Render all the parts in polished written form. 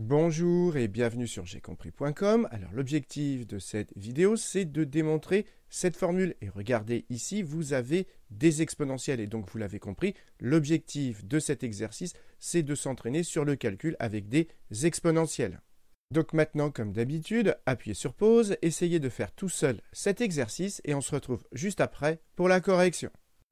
Bonjour et bienvenue sur j'aicompris.com. Alors l'objectif de cette vidéo, c'est de démontrer cette formule. Et regardez ici, vous avez des exponentielles. Et donc vous l'avez compris, l'objectif de cet exercice, c'est de s'entraîner sur le calcul avec des exponentielles. Donc maintenant, comme d'habitude, appuyez sur pause, essayez de faire tout seul cet exercice et on se retrouve juste après pour la correction.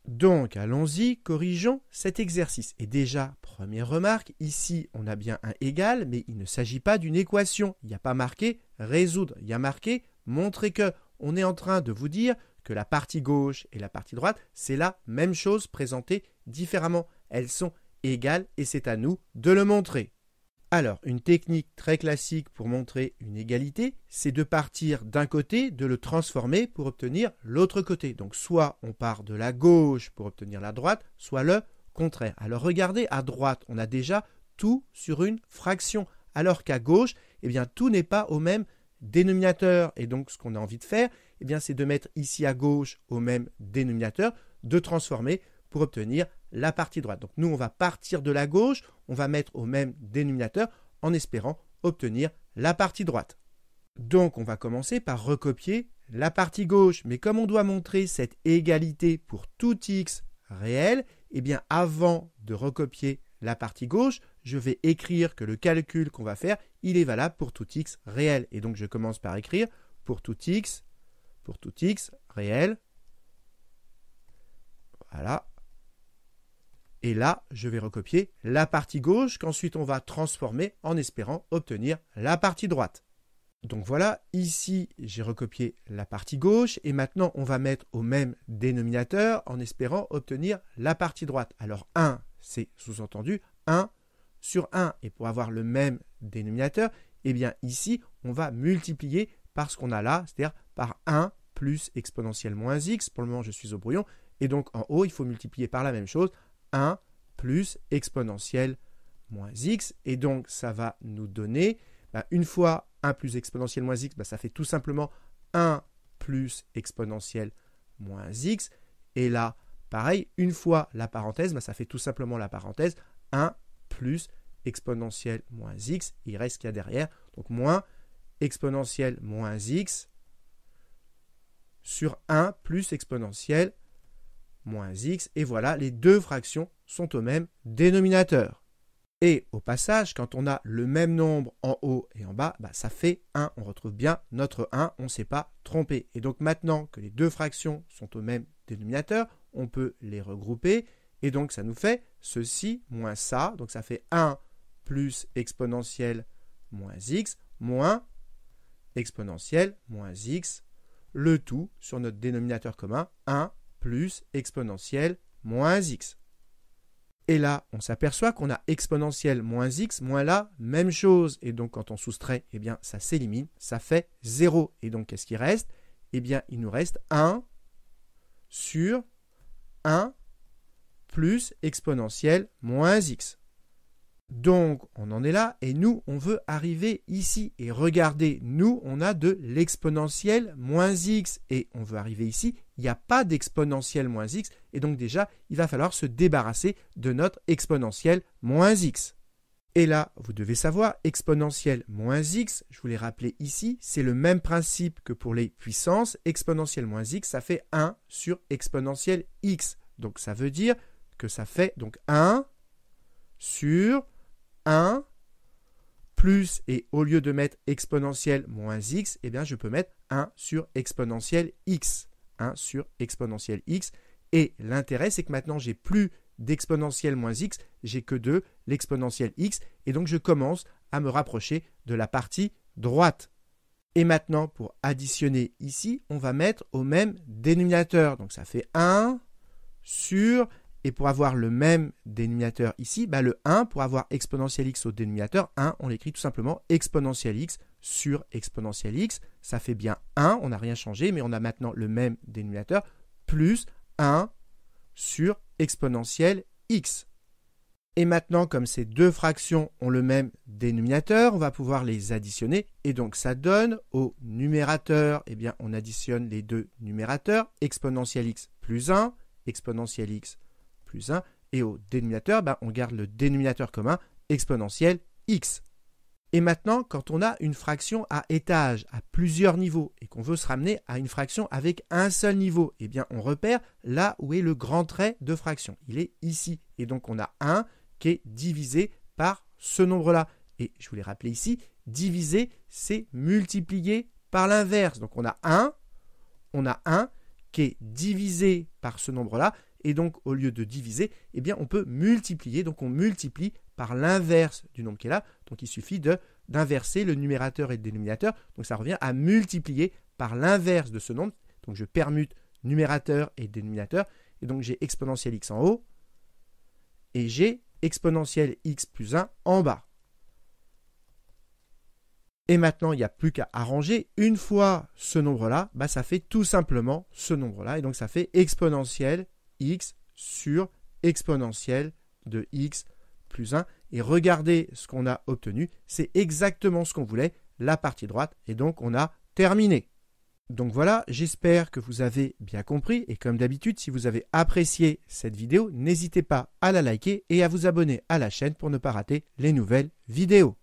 Donc, allons-y, corrigeons cet exercice. Et déjà, première remarque, ici, on a bien un égal, mais il ne s'agit pas d'une équation. Il n'y a pas marqué résoudre, il y a marqué montrer que. On est en train de vous dire que la partie gauche et la partie droite, c'est la même chose présentée différemment. Elles sont égales et c'est à nous de le montrer. Alors, une technique très classique pour montrer une égalité, c'est de partir d'un côté, de le transformer pour obtenir l'autre côté. Donc, soit on part de la gauche pour obtenir la droite, soit le contraire. Alors, regardez, à droite, on a déjà tout sur une fraction, alors qu'à gauche, eh bien, tout n'est pas au même dénominateur. Et donc, ce qu'on a envie de faire, eh bien, c'est de mettre ici à gauche au même dénominateur, de transformer pour obtenir la partie droite. Donc nous, on va partir de la gauche, on va mettre au même dénominateur en espérant obtenir la partie droite. Donc on va commencer par recopier la partie gauche. Mais comme on doit montrer cette égalité pour tout x réel, eh bien avant de recopier la partie gauche, je vais écrire que le calcul qu'on va faire, il est valable pour tout x réel. Et donc je commence par écrire pour tout x réel. Voilà. Et là, je vais recopier la partie gauche qu'ensuite on va transformer en espérant obtenir la partie droite. Donc voilà, ici j'ai recopié la partie gauche et maintenant on va mettre au même dénominateur en espérant obtenir la partie droite. Alors 1, c'est sous-entendu 1 sur 1. Et pour avoir le même dénominateur, eh bien ici on va multiplier par ce qu'on a là, c'est-à-dire par 1 plus exponentielle moins x. Pour le moment je suis au brouillon. Et donc en haut, il faut multiplier par la même chose, 1 plus exponentielle moins x. Et donc, ça va nous donner, une fois 1 plus exponentielle moins x, ça fait tout simplement 1 plus exponentielle moins x. Et là, pareil, une fois la parenthèse, ça fait tout simplement la parenthèse, 1 plus exponentielle moins x. Il reste ce qu'il y a derrière. Donc, moins exponentielle moins x sur 1 plus exponentielle moins x, et voilà, les deux fractions sont au même dénominateur. Et au passage, quand on a le même nombre en haut et en bas, ça fait 1. On retrouve bien notre 1, on ne s'est pas trompé. Et donc maintenant que les deux fractions sont au même dénominateur, on peut les regrouper, et donc ça nous fait ceci moins ça, donc ça fait 1 plus exponentielle moins x, moins exponentielle moins x, le tout sur notre dénominateur commun, 1 plus exponentielle moins x. Et là, on s'aperçoit qu'on a exponentielle moins x moins la même chose. Et donc, quand on soustrait, eh bien, ça s'élimine, ça fait 0. Et donc, qu'est-ce qui reste? Eh bien, il nous reste 1 sur 1 plus exponentielle moins x. Donc, on en est là, et nous, on veut arriver ici. Et regardez, nous, on a de l'exponentielle moins x. Et on veut arriver ici, il n'y a pas d'exponentielle moins x. Et donc déjà, il va falloir se débarrasser de notre exponentielle moins x. Et là, vous devez savoir, exponentielle moins x, je vous l'ai rappelé ici, c'est le même principe que pour les puissances. Exponentielle moins x, ça fait 1 sur exponentielle x. Donc, ça veut dire que ça fait donc 1 sur 1 plus, et au lieu de mettre exponentielle moins x, eh bien je peux mettre 1 sur exponentielle x. 1 sur exponentielle x. Et l'intérêt, c'est que maintenant, j'ai plus d'exponentielle moins x, j'ai que de l'exponentielle x. Et donc, je commence à me rapprocher de la partie droite. Et maintenant, pour additionner ici, on va mettre au même dénominateur. Donc, ça fait 1 sur... Et pour avoir le même dénominateur ici, le 1, pour avoir exponentielle x au dénominateur, 1, on l'écrit tout simplement exponentielle x sur exponentielle x. Ça fait bien 1, on n'a rien changé, mais on a maintenant le même dénominateur, plus 1 sur exponentielle x. Et maintenant, comme ces deux fractions ont le même dénominateur, on va pouvoir les additionner. Et donc, ça donne au numérateur, eh bien, on additionne les deux numérateurs, exponentielle x plus 1, exponentielle x plus 1, et au dénominateur, on garde le dénominateur commun, exponentielle x. Et maintenant, quand on a une fraction à étage, à plusieurs niveaux, et qu'on veut se ramener à une fraction avec un seul niveau, eh bien, on repère là où est le grand trait de fraction. Il est ici. Et donc, on a 1 qui est divisé par ce nombre-là. Et je vous l'ai rappelé ici, diviser, c'est multiplier par l'inverse. Donc, on a 1 qui est divisé par ce nombre-là. Et donc, au lieu de diviser, eh bien, on peut multiplier. Donc, on multiplie par l'inverse du nombre qui est là. Donc, il suffit d'inverser le numérateur et le dénominateur. Donc, ça revient à multiplier par l'inverse de ce nombre. Donc, je permute numérateur et dénominateur. Et donc, j'ai exponentielle x en haut. Et j'ai exponentielle x plus 1 en bas. Et maintenant, il n'y a plus qu'à arranger. Une fois ce nombre-là, ça fait tout simplement ce nombre-là. Et donc, ça fait exponentielle x sur exponentielle de x plus 1. Et regardez ce qu'on a obtenu. C'est exactement ce qu'on voulait, la partie droite. Et donc, on a terminé. Donc voilà, j'espère que vous avez bien compris. Et comme d'habitude, si vous avez apprécié cette vidéo, n'hésitez pas à la liker et à vous abonner à la chaîne pour ne pas rater les nouvelles vidéos.